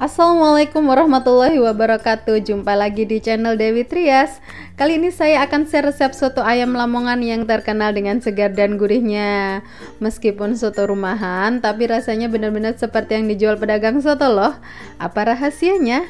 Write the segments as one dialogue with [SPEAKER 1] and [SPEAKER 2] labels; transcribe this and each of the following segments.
[SPEAKER 1] Assalamualaikum warahmatullahi wabarakatuh. Jumpa lagi di channel Dewi Trias. Kali ini saya akan share resep soto ayam Lamongan yang terkenal dengan segar dan gurihnya. Meskipun soto rumahan, tapi rasanya benar-benar seperti yang dijual pedagang soto loh. Apa rahasianya?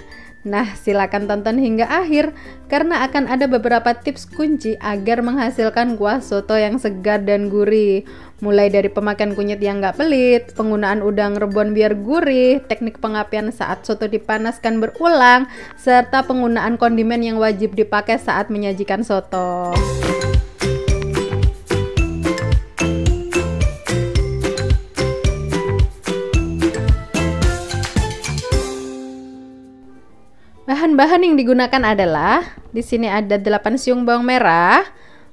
[SPEAKER 1] Nah, silakan tonton hingga akhir karena akan ada beberapa tips kunci agar menghasilkan kuah soto yang segar dan gurih. Mulai dari pemakaian kunyit yang nggak pelit, penggunaan udang rebon biar gurih, teknik pengapian saat soto dipanaskan berulang, serta penggunaan kondimen yang wajib dipakai saat menyajikan soto. Bahan-bahan yang digunakan adalah di sini ada 8 siung bawang merah,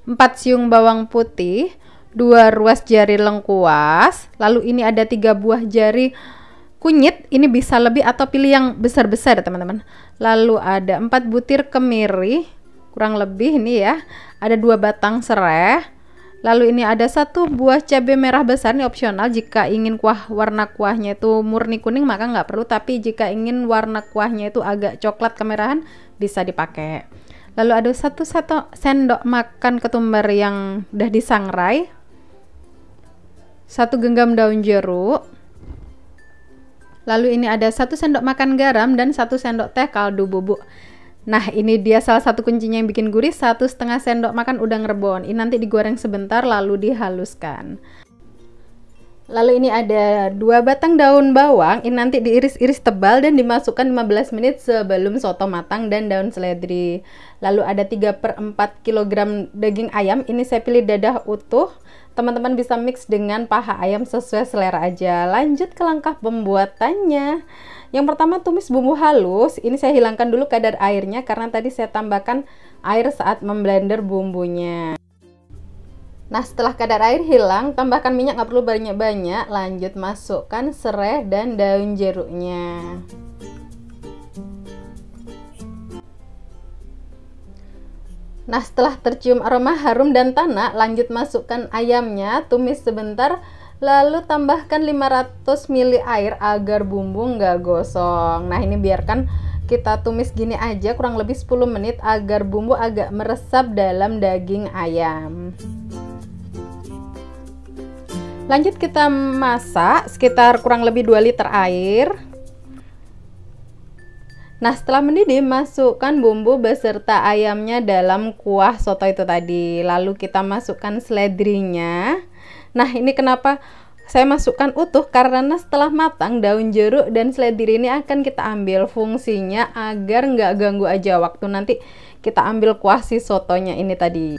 [SPEAKER 1] 4 siung bawang putih, 2 ruas jari lengkuas, lalu ini ada 3 buah jari kunyit, ini bisa lebih atau pilih yang besar-besar ya teman-teman. Lalu ada 4 butir kemiri, kurang lebih ini ya, ada 2 batang serai. Lalu ini ada 1 buah cabai merah besar, ini opsional. Jika ingin warna kuahnya itu murni kuning maka nggak perlu, tapi jika ingin warna kuahnya itu agak coklat kemerahan bisa dipakai. Lalu ada 1 sendok makan ketumbar yang udah disangrai, 1 genggam daun jeruk. Lalu ini ada 1 sendok makan garam dan 1 sendok teh kaldu bubuk. Nah, ini dia salah satu kuncinya yang bikin gurih, 1,5 sendok makan udang rebon. Ini nanti digoreng sebentar lalu dihaluskan. Lalu ini ada 2 batang daun bawang, ini nanti diiris-iris tebal dan dimasukkan 15 menit sebelum soto matang, dan daun seledri. Lalu ada 3/4 kg daging ayam, ini saya pilih dadah utuh. Teman-teman bisa mix dengan paha ayam sesuai selera aja. Lanjut ke langkah pembuatannya. Yang pertama, tumis bumbu halus. Ini saya hilangkan dulu kadar airnya karena tadi saya tambahkan air saat memblender bumbunya. Nah, setelah kadar air hilang, tambahkan minyak, nggak perlu banyak-banyak. Lanjut masukkan serai dan daun jeruknya. Nah, setelah tercium aroma harum dan tanak, lanjut masukkan ayamnya, tumis sebentar. Lalu tambahkan 500 ml air agar bumbu nggak gosong. Nah, ini biarkan kita tumis gini aja kurang lebih 10 menit agar bumbu agak meresap dalam daging ayam. Lanjut kita masak sekitar kurang lebih 2 liter air. Nah, setelah mendidih, masukkan bumbu beserta ayamnya dalam kuah soto itu tadi. Lalu kita masukkan seledrinya. Nah, ini kenapa saya masukkan utuh, karena setelah matang daun jeruk dan seledri ini akan kita ambil fungsinya agar nggak ganggu aja waktu nanti kita ambil kuah si sotonya ini tadi.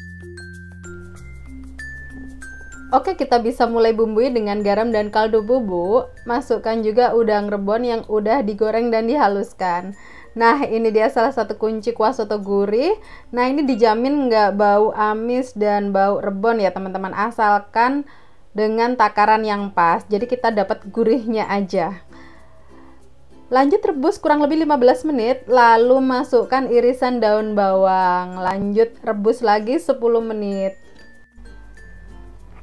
[SPEAKER 1] Oke, kita bisa mulai bumbui dengan garam dan kaldu bubuk. Masukkan juga udang rebon yang udah digoreng dan dihaluskan. Nah, ini dia salah satu kunci kuah soto gurih. Nah, ini dijamin nggak bau amis dan bau rebon ya teman-teman, asalkan dengan takaran yang pas. Jadi kita dapat gurihnya aja. Lanjut rebus kurang lebih 15 menit, lalu masukkan irisan daun bawang. Lanjut rebus lagi 10 menit.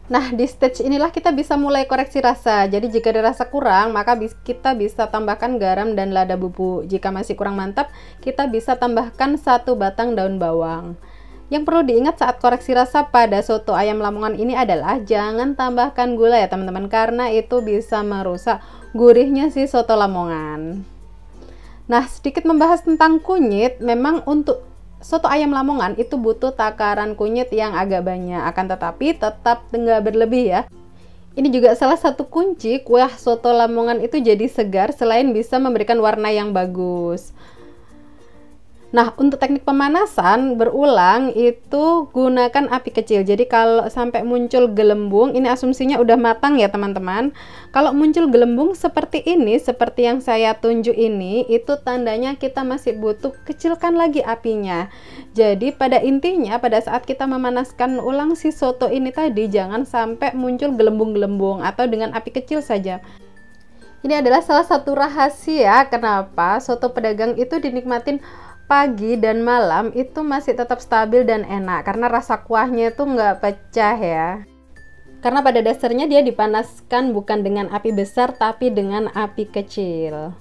[SPEAKER 1] Nah, di stage inilah kita bisa mulai koreksi rasa. Jadi jika dirasa kurang, maka kita bisa tambahkan garam dan lada bubuk. Jika masih kurang mantap, kita bisa tambahkan 1 batang daun bawang. Yang perlu diingat saat koreksi rasa pada soto ayam Lamongan ini adalah jangan tambahkan gula ya teman-teman, karena itu bisa merusak gurihnya si soto Lamongan. Nah, sedikit membahas tentang kunyit. Memang untuk soto ayam Lamongan itu butuh takaran kunyit yang agak banyak, akan tetapi tetap nggak berlebih ya. Ini juga salah satu kunci kuah soto Lamongan itu jadi segar selain bisa memberikan warna yang bagus. Nah, untuk teknik pemanasan berulang itu gunakan api kecil. Jadi kalau sampai muncul gelembung, ini asumsinya udah matang ya teman-teman. Kalau muncul gelembung seperti ini, seperti yang saya tunjuk ini, itu tandanya kita masih butuh kecilkan lagi apinya. Jadi pada intinya pada saat kita memanaskan ulang si soto ini tadi, jangan sampai muncul gelembung-gelembung atau dengan api kecil saja. Ini adalah salah satu rahasia kenapa soto pedagang itu dinikmatin pagi dan malam itu masih tetap stabil dan enak, karena rasa kuahnya itu nggak pecah ya. Karena pada dasarnya dia dipanaskan bukan dengan api besar tapi dengan api kecil.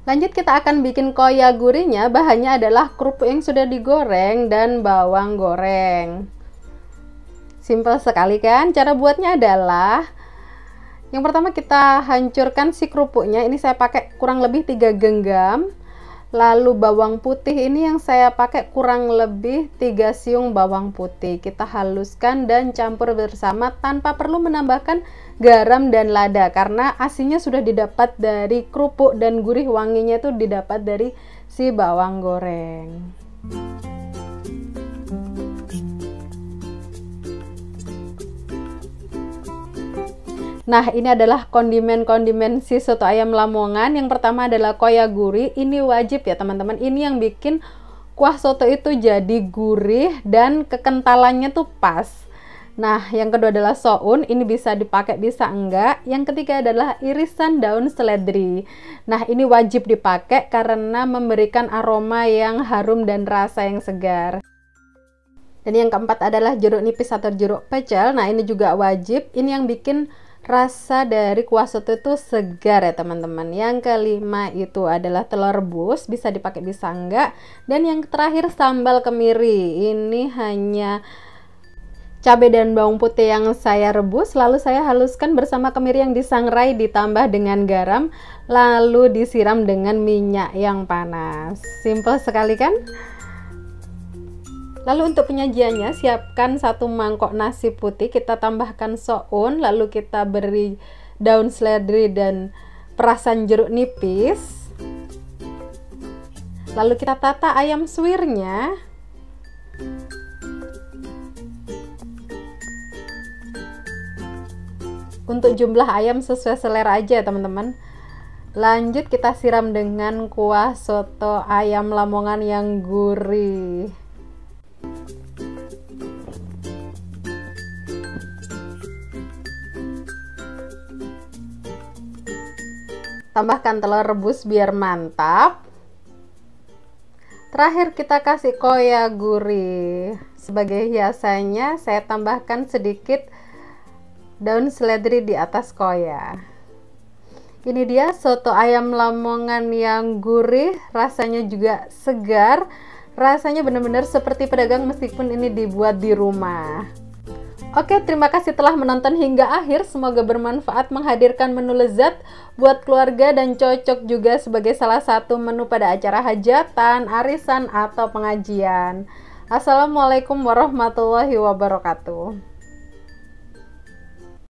[SPEAKER 1] Lanjut kita akan bikin koya gurinya. Bahannya adalah kerupuk yang sudah digoreng dan bawang goreng. Simple sekali kan? Cara buatnya adalah yang pertama kita hancurkan si kerupuknya. Ini saya pakai kurang lebih 3 genggam. Lalu bawang putih ini yang saya pakai kurang lebih 3 siung bawang putih. Kita haluskan dan campur bersama tanpa perlu menambahkan garam dan lada karena asinnya sudah didapat dari kerupuk dan gurih wanginya itu didapat dari si bawang goreng. Nah, ini adalah kondimen-kondimen si soto ayam Lamongan. Yang pertama adalah koya gurih. Ini wajib ya teman-teman. Ini yang bikin kuah soto itu jadi gurih dan kekentalannya tuh pas. Nah, yang kedua adalah soun. Ini bisa dipakai, bisa enggak. Yang ketiga adalah irisan daun seledri. Nah, ini wajib dipakai karena memberikan aroma yang harum dan rasa yang segar. Dan yang keempat adalah jeruk nipis atau jeruk pecel. Nah, ini juga wajib. Ini yang bikin rasa dari kuah soto itu segar ya teman-teman. Yang kelima itu adalah telur rebus, bisa dipakai bisa enggak. Dan yang terakhir sambal kemiri. Ini hanya cabai dan bawang putih yang saya rebus, lalu saya haluskan bersama kemiri yang disangrai ditambah dengan garam, lalu disiram dengan minyak yang panas. Simple sekali kan? Lalu untuk penyajiannya, siapkan 1 mangkok nasi putih, kita tambahkan soun, lalu kita beri daun seledri dan perasan jeruk nipis. Lalu kita tata ayam suwirnya. Untuk jumlah ayam sesuai selera aja teman-teman. Lanjut kita siram dengan kuah soto ayam Lamongan yang gurih. Tambahkan telur rebus biar mantap. Terakhir kita kasih koya gurih. Sebagai hiasannya saya tambahkan sedikit daun seledri di atas koya. Ini dia soto ayam Lamongan yang gurih, rasanya juga segar. Rasanya benar-benar seperti pedagang meskipun ini dibuat di rumah. Oke, terima kasih telah menonton hingga akhir. Semoga bermanfaat, menghadirkan menu lezat buat keluarga dan cocok juga sebagai salah satu menu pada acara hajatan, arisan, atau pengajian. Assalamualaikum warahmatullahi wabarakatuh.